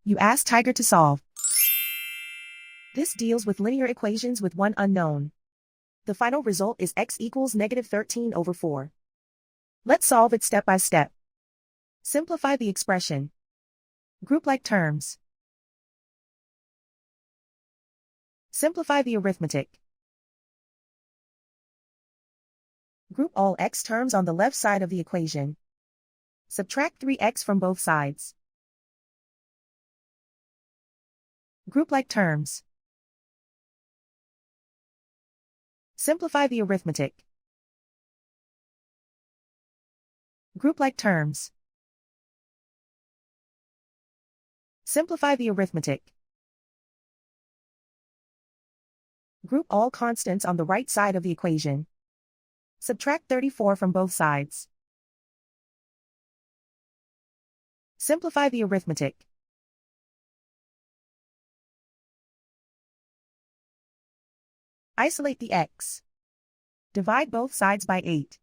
You ask Tiger to solve. This deals with linear equations with one unknown. The final result is x equals -13/4. Let's solve it step by step. Simplify the expression. Group like terms. Simplify the arithmetic. Group all x terms on the left side of the equation. Subtract 3x from both sides. Group like terms. Simplify the arithmetic. Group like terms. Simplify the arithmetic. Group all constants on the right side of the equation. Subtract 34 from both sides. Simplify the arithmetic. Isolate the x. Divide both sides by 8.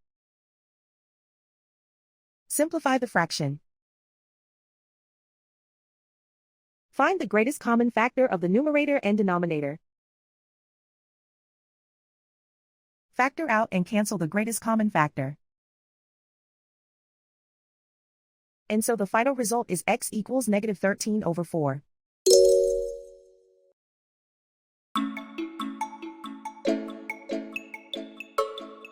Simplify the fraction. Find the greatest common factor of the numerator and denominator. Factor out and cancel the greatest common factor. And so the final result is x equals -13/4.